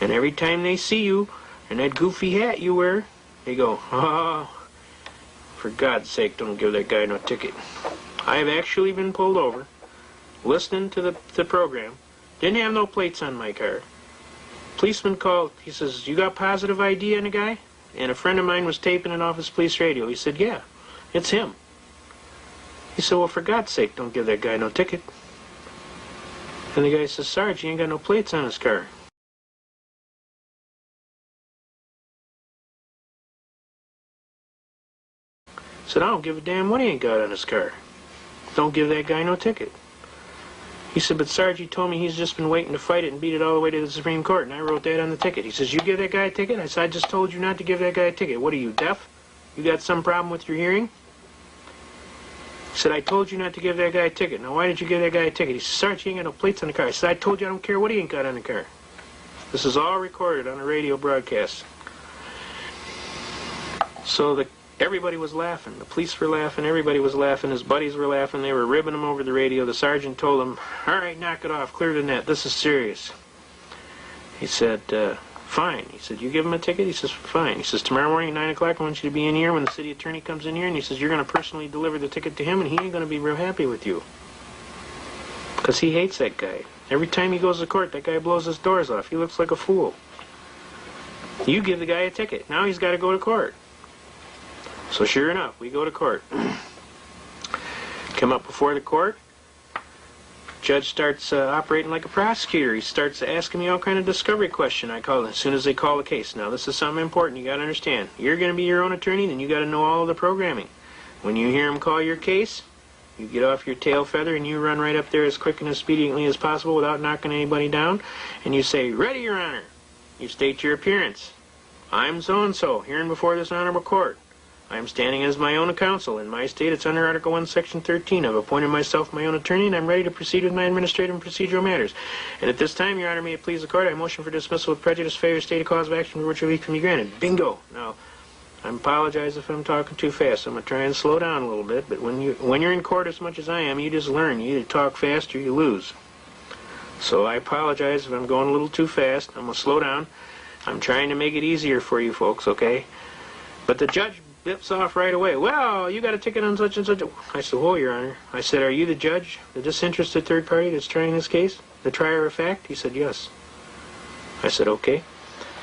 And every time they see you and that goofy hat you wear, they go, oh, for God's sake, don't give that guy no ticket. I have actually been pulled over, listening to the program, didn't have no plates on my car. Policeman called, he says, you got positive ID on the guy? And a friend of mine was taping it off his police radio. He said, yeah, it's him. He said, well, for God's sake, don't give that guy no ticket. And the guy says, Sarge, he ain't got no plates on his car. He said, I don't give a damn what he ain't got on his car. Don't give that guy no ticket. He said, but Sarge, he told me he's just been waiting to fight it and beat it all the way to the Supreme Court, and I wrote that on the ticket. He says, you give that guy a ticket? I said, I just told you not to give that guy a ticket. What are you, deaf? You got some problem with your hearing? He said, I told you not to give that guy a ticket. Now, why did you give that guy a ticket? He said, Sarge, he ain't got no plates on the car. I said, I told you I don't care what he ain't got on the car. This is all recorded on a radio broadcast. So everybody was laughing. The police were laughing. Everybody was laughing. His buddies were laughing. They were ribbing him over the radio. The sergeant told him, all right, knock it off. Clear the net. This is serious. He said, fine. He said, you give him a ticket? He says, fine. He says, tomorrow morning at 9 o'clock, I want you to be in here when the city attorney comes in here. And he says, you're going to personally deliver the ticket to him, and he ain't going to be real happy with you. Because he hates that guy. Every time he goes to court, that guy blows his doors off. He looks like a fool. You give the guy a ticket. Now he's got to go to court. So sure enough, we go to court. Come up before the court. Judge starts operating like a prosecutor. He starts asking me all kind of discovery question. I call it as soon as they call the case. Now this is something important. You got to understand. You're going to be your own attorney, then you got to know all of the programming. When you hear him call your case, you get off your tail feather and you run right up there as quick and expediently as possible without knocking anybody down, and you say, "Ready, Your Honor." You state your appearance. I'm so-and-so, hearing before this honorable court. I am standing as my own counsel. In my state, it's under Article 1, Section 13. I've appointed myself my own attorney, and I'm ready to proceed with my administrative and procedural matters. And at this time, Your Honor, may it please the court, I motion for dismissal with prejudice, failure to state a cause of action for which relief can be granted. Bingo! Now, I apologize if I'm talking too fast. I'm going to try and slow down a little bit, but when you're in court as much as I am, you just learn. You either talk fast or you lose. So I apologize if I'm going a little too fast. I'm going to slow down. I'm trying to make it easier for you folks, okay? But the judge dips off right away. Well, you got a ticket on such and such. I said, whoa, Your Honor. I said, are you the judge, the disinterested third party that's trying this case? The trier of fact? He said, yes. I said, okay.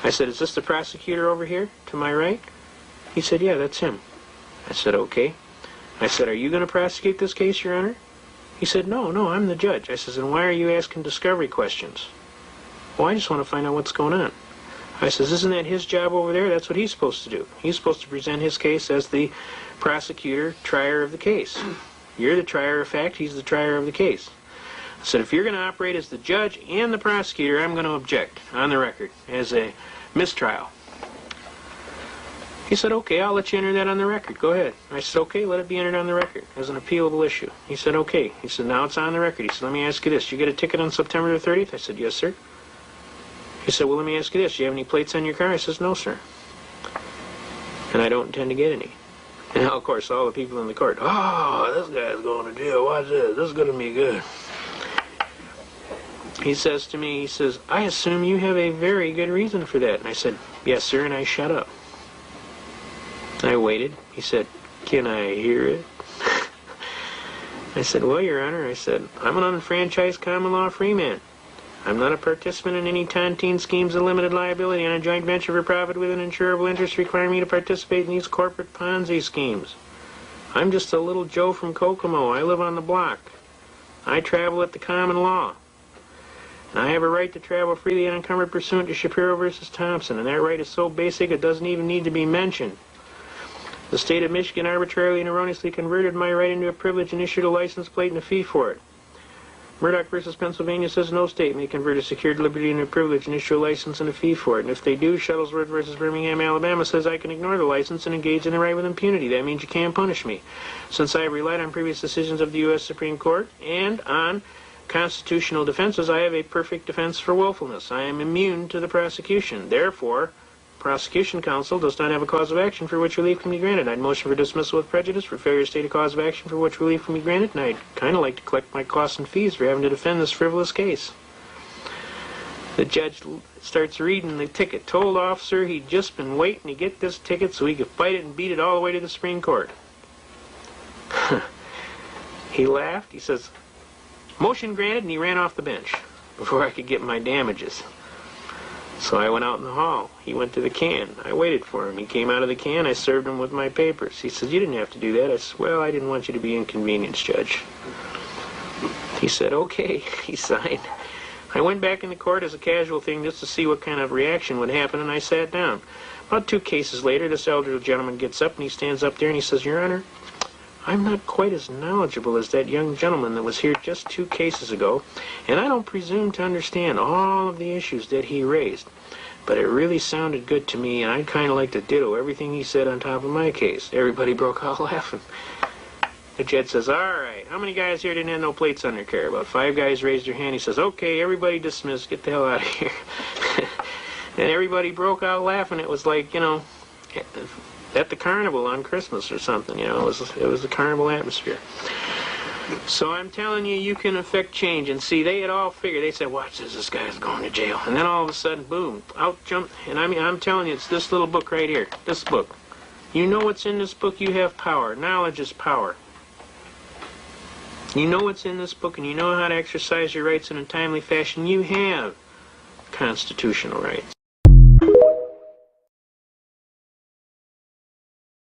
I said, is this the prosecutor over here to my right? He said, yeah, that's him. I said, okay. I said, are you going to prosecute this case, Your Honor? He said, no, I'm the judge. I said, then why are you asking discovery questions? Well, I just want to find out what's going on. I says, isn't that his job over there? That's what he's supposed to do. He's supposed to present his case as the prosecutor, trier of the case. You're the trier of fact, he's the trier of the case. I said, if you're going to operate as the judge and the prosecutor, I'm going to object on the record as a mistrial. He said, okay, I'll let you enter that on the record. Go ahead. I said, okay, let it be entered on the record as an appealable issue. He said, okay. He said, now it's on the record. He said, let me ask you this. You get a ticket on September the 30th? I said, yes, sir. He said, well, let me ask you this. Do you have any plates on your car? I says, no, sir. And I don't intend to get any. And now, of course, all the people in the court, oh, this guy's going to jail. Watch this. This is going to be good. He says to me, he says, I assume you have a very good reason for that. And I said, yes, sir, and I shut up. I waited. He said, can I hear it? I said, well, Your Honor, I said, I'm an unfranchised common law free man. I'm not a participant in any tontine schemes of limited liability on a joint venture for profit with an insurable interest requiring me to participate in these corporate Ponzi schemes. I'm just a little Joe from Kokomo. I live on the block. I travel at the common law. And I have a right to travel freely and unencumbered pursuant to Shapiro versus Thompson, and that right is so basic it doesn't even need to be mentioned. The state of Michigan arbitrarily and erroneously converted my right into a privilege and issued a license plate and a fee for it. Murdoch versus Pennsylvania says no state may convert a secured liberty into a privilege and issue a license and a fee for it. And if they do, Shuttlesworth versus Birmingham, Alabama says I can ignore the license and engage in the right with impunity. That means you can't punish me. Since I have relied on previous decisions of the U.S. Supreme Court and on constitutional defenses, I have a perfect defense for willfulness. I am immune to the prosecution. Therefore, prosecution counsel does not have a cause of action for which relief can be granted. I'd motion for dismissal with prejudice for failure to state a cause of action for which relief can be granted, and I'd kind of like to collect my costs and fees for having to defend this frivolous case. The judge starts reading the ticket. Told officer he'd just been waiting to get this ticket so he could fight it and beat it all the way to the Supreme Court. He laughed. He says, "Motion granted," and he ran off the bench before I could get my damages. So I went out in the hall. He went to the can. I waited for him. He came out of the can. I served him with my papers. He said, "You didn't have to do that." I said, "Well, I didn't want you to be inconvenienced, Judge." He said, "Okay." He signed. I went back in the court as a casual thing just to see what kind of reaction would happen, and I sat down. About 2 cases later, this elderly gentleman gets up, and he stands up there, and he says, "Your Honor, I'm not quite as knowledgeable as that young gentleman that was here just 2 cases ago, and I don't presume to understand all of the issues that he raised. But it really sounded good to me, and I'd kind of like to ditto everything he said on top of my case." Everybody broke out laughing. The judge says, "All right, how many guys here didn't have no plates on their car?" About 5 guys raised their hand. He says, "Okay, everybody dismissed. Get the hell out of here." And everybody broke out laughing. It was like, you know, at the carnival on Christmas or something, you know. It was a carnival atmosphere. So I'm telling you, you can affect change. And see, they had all figured. They said, "Watch this guy's going to jail." And then all of a sudden, boom, out jumped. And I mean, I'm telling you, it's this little book right here. This book. You know what's in this book? You have power. Knowledge is power. You know what's in this book, and you know how to exercise your rights in a timely fashion. You have constitutional rights.